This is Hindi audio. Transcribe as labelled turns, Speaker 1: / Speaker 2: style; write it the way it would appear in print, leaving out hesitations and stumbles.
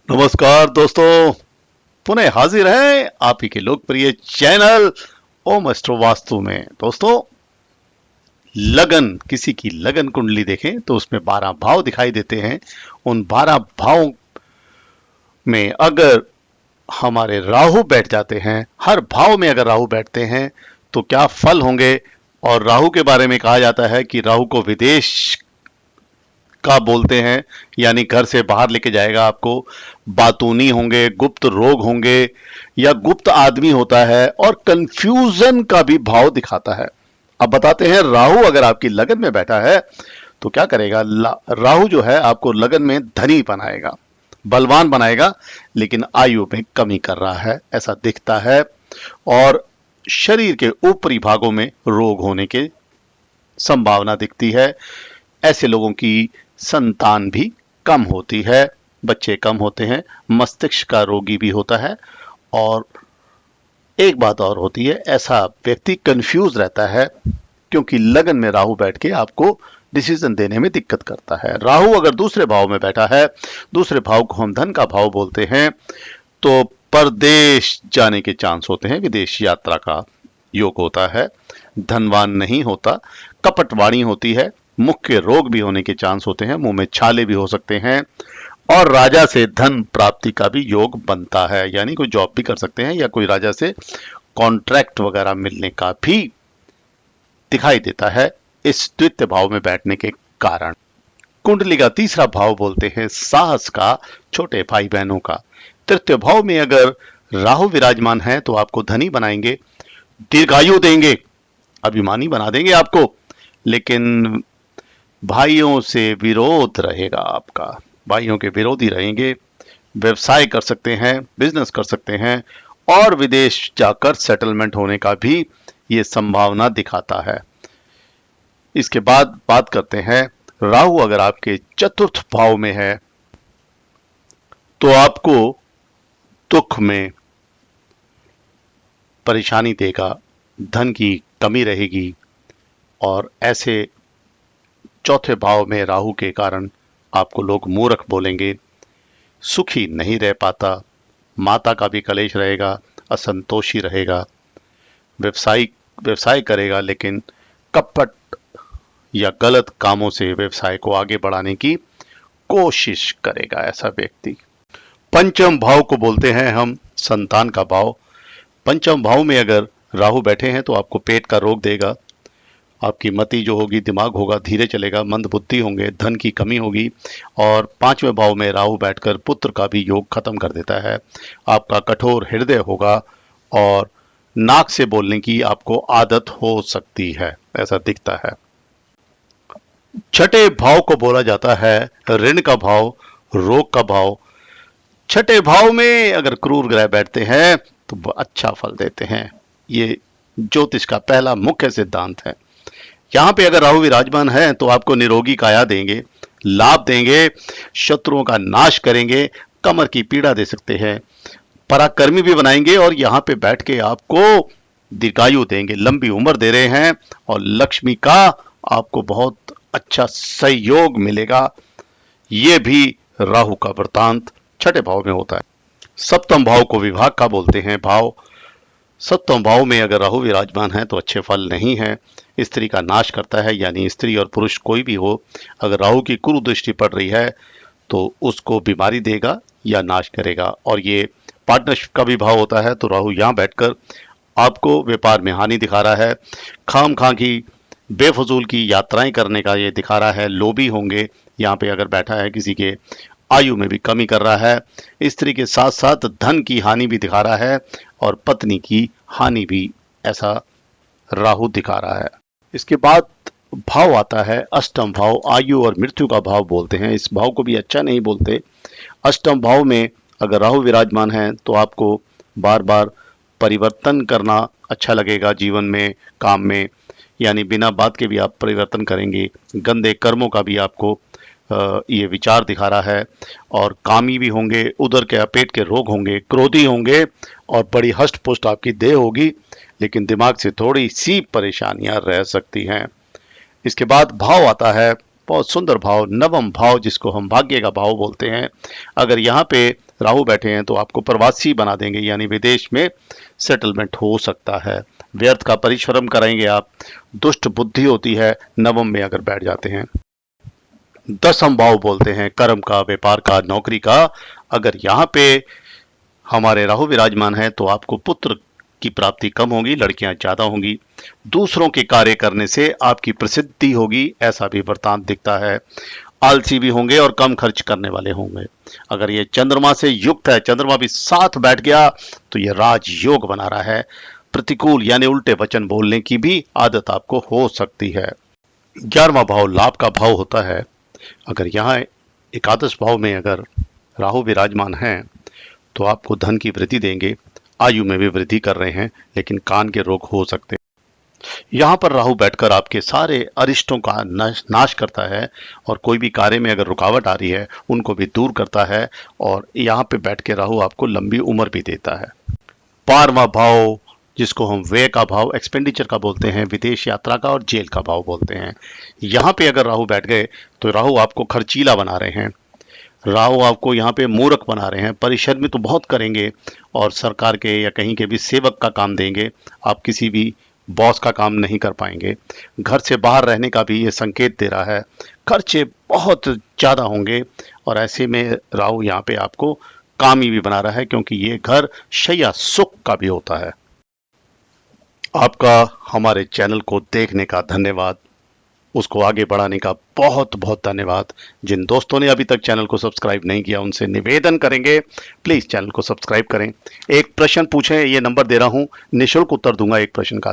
Speaker 1: नमस्कार दोस्तों, पुनः हाजिर हैं आप ही के लोकप्रिय चैनल ओम एस्ट्रो वास्तु में। दोस्तों, लगन, किसी की लगन कुंडली देखें तो उसमें 12 भाव दिखाई देते हैं। उन 12 भावों में अगर हमारे राहु बैठ जाते हैं, हर भाव में अगर राहु बैठते हैं तो क्या फल होंगे। और राहु के बारे में कहा जाता है कि राहु को विदेश का बोलते हैं, यानी घर से बाहर लेके जाएगा आपको। बातूनी होंगे, गुप्त रोग होंगे या गुप्त आदमी होता है, और कंफ्यूजन का भी भाव दिखाता है। अब बताते हैं, राहु अगर आपकी लगन में बैठा है तो क्या करेगा। राहु जो है आपको लगन में धनी बनाएगा, बलवान बनाएगा, लेकिन आयु में कमी कर रहा है ऐसा दिखता है। और शरीर के ऊपरी भागों में रोग होने की संभावना दिखती है। ऐसे लोगों की संतान भी कम होती है, बच्चे कम होते हैं, मस्तिष्क का रोगी भी होता है। और एक बात और होती है, ऐसा व्यक्ति कंफ्यूज रहता है क्योंकि लगन में राहु बैठ के आपको डिसीजन देने में दिक्कत करता है। राहु अगर दूसरे भाव में बैठा है, दूसरे भाव को हम धन का भाव बोलते हैं, तो परदेश जाने के चांस होते हैं, विदेश यात्रा का योग होता है। धनवान नहीं होता, कपटवाणी होती है, मुख्य रोग भी होने के चांस होते हैं, मुंह में छाले भी हो सकते हैं। और राजा से धन प्राप्ति का भी योग बनता है, यानी कोई जॉब भी कर सकते हैं या कोई राजा से कॉन्ट्रैक्ट वगैरह मिलने का भी दिखाई देता है इस द्वितीय भाव में बैठने के कारण। कुंडली का तीसरा भाव बोलते हैं साहस का, छोटे भाई बहनों का। तृतीय भाव में अगर राहु विराजमान है तो आपको धनी बनाएंगे, दीर्घायु देंगे, अभिमानी बना देंगे आपको, लेकिन भाइयों से विरोध रहेगा आपका, भाइयों के विरोधी रहेंगे। व्यवसाय कर सकते हैं, बिजनेस कर सकते हैं, और विदेश जाकर सेटलमेंट होने का भी ये संभावना दिखाता है। इसके बाद बात करते हैं, राहु अगर आपके चतुर्थ भाव में है तो आपको दुख में परेशानी देगा, धन की कमी रहेगी। और ऐसे चौथे भाव में राहु के कारण आपको लोग मूर्ख बोलेंगे, सुखी नहीं रह पाता, माता का भी कलेश रहेगा, असंतोषी रहेगा, व्यवसाय करेगा लेकिन कपट या गलत कामों से व्यवसाय को आगे बढ़ाने की कोशिश करेगा ऐसा व्यक्ति। पंचम भाव को बोलते हैं हम संतान का भाव। पंचम भाव में अगर राहु बैठे हैं तो आपको पेट का रोग देगा, आपकी मति जो होगी, दिमाग होगा, धीरे चलेगा, मंद बुद्धि होंगे, धन की कमी होगी। और पांचवें भाव में राहु बैठकर पुत्र का भी योग खत्म कर देता है। आपका कठोर हृदय होगा और नाक से बोलने की आपको आदत हो सकती है, ऐसा दिखता है। छठे भाव को बोला जाता है ऋण का भाव, रोग का भाव। छठे भाव में अगर क्रूर ग्रह बैठते हैं तो अच्छा फल देते हैं, ये ज्योतिष का पहला मुख्य सिद्धांत है। यहां पे अगर राहु विराजमान है तो आपको निरोगी काया देंगे, लाभ देंगे, शत्रुओं का नाश करेंगे, कमर की पीड़ा दे सकते हैं, पराक्रमी भी बनाएंगे, और यहां पे बैठ के आपको दीर्घायु देंगे, लंबी उम्र दे रहे हैं, और लक्ष्मी का आपको बहुत अच्छा सहयोग मिलेगा। ये भी राहु का वृतांत छठे भाव में होता है। सप्तम भाव को विभाग का बोलते हैं भाव। सप्तम भाव में अगर राहु विराजमान है तो अच्छे फल नहीं है, स्त्री का नाश करता है, यानी स्त्री और पुरुष कोई भी हो, अगर राहु की कुरु दृष्टि पड़ रही है तो उसको बीमारी देगा या नाश करेगा। और ये पार्टनरशिप का भी भाव होता है, तो राहु यहाँ बैठकर आपको व्यापार में हानि दिखा रहा है, खाम खां की बेफजूल की यात्राएं करने का ये दिखा रहा है, लोभी होंगे यहाँ पे अगर बैठा है, किसी के आयु में भी कमी कर रहा है, स्त्री के साथ साथ धन की हानि भी दिखा रहा है, और पत्नी की हानि भी ऐसा राहु दिखा रहा है। इसके बाद भाव आता है अष्टम भाव, आयु और मृत्यु का भाव बोलते हैं। इस भाव को भी अच्छा नहीं बोलते। अष्टम भाव में अगर राहु विराजमान है तो आपको बार बार परिवर्तन करना अच्छा लगेगा जीवन में, काम में, यानी बिना बात के भी आप परिवर्तन करेंगे। गंदे कर्मों का भी आपको ये विचार दिखा रहा है, और कामी भी होंगे, उदर के पेट के रोग होंगे, क्रोधी होंगे, और बड़ी हष्ट पुष्ट आपकी देह होगी, लेकिन दिमाग से थोड़ी सी परेशानियां रह सकती हैं। इसके बाद भाव आता है बहुत सुंदर भाव, नवम भाव, जिसको हम भाग्य का भाव बोलते हैं। अगर यहाँ पे राहु बैठे हैं तो आपको प्रवासी बना देंगे, यानी विदेश में सेटलमेंट हो सकता है। व्यर्थ का परिश्रम कराएंगे आप। दुष्ट बुद्धि होती है नवम में अगर बैठ जाते हैं। दसम भाव बोलते हैं कर्म का, व्यापार का, नौकरी का। अगर यहाँ पे हमारे राहु विराजमान है तो आपको पुत्र की प्राप्ति कम होगी, लड़कियां ज्यादा होंगी। दूसरों के कार्य करने से आपकी प्रसिद्धि होगी, ऐसा भी वृतांत दिखता है। आलसी भी होंगे और कम खर्च करने वाले होंगे। अगर ये चंद्रमा से युक्त है, चंद्रमा भी साथ बैठ गया तो ये राजयोग बना रहा है। प्रतिकूल यानी उल्टे वचन बोलने की भी आदत आपको हो सकती है। 11वां भाव लाभ का भाव होता है। अगर यहाँ एकादश भाव में अगर राहु विराजमान है तो आपको धन की वृद्धि देंगे, आयु में भी वृद्धि कर रहे हैं, लेकिन कान के रोग हो सकते हैं। यहाँ पर राहु बैठकर आपके सारे अरिष्टों का नाश करता है और कोई भी कार्य में अगर रुकावट आ रही है उनको भी दूर करता है, और यहाँ पे बैठ के राहु आपको लंबी उम्र भी देता है। 12वां भाव जिसको हम व्यय का भाव, एक्सपेंडिचर का बोलते हैं, विदेश यात्रा का और जेल का भाव बोलते हैं। यहाँ पे अगर राहु बैठ गए तो राहु आपको खर्चीला बना रहे हैं, राहु आपको यहाँ पे मूर्ख बना रहे हैं। परिश्रम में तो बहुत करेंगे और सरकार के या कहीं के भी सेवक का काम देंगे, आप किसी भी बॉस का काम नहीं कर पाएंगे। घर से बाहर रहने का भी ये संकेत दे रहा है। खर्चे बहुत ज़्यादा होंगे और ऐसे में राहु यहाँ पे आपको कामी भी बना रहा है, क्योंकि ये घर शैया सुख का भी होता है। आपका हमारे चैनल को देखने का धन्यवाद, उसको आगे बढ़ाने का बहुत बहुत धन्यवाद। जिन दोस्तों ने अभी तक चैनल को सब्सक्राइब नहीं किया उनसे निवेदन करेंगे प्लीज़ चैनल को सब्सक्राइब करें। एक प्रश्न पूछें, ये नंबर दे रहा हूं, निःशुल्क उत्तर दूंगा एक प्रश्न का।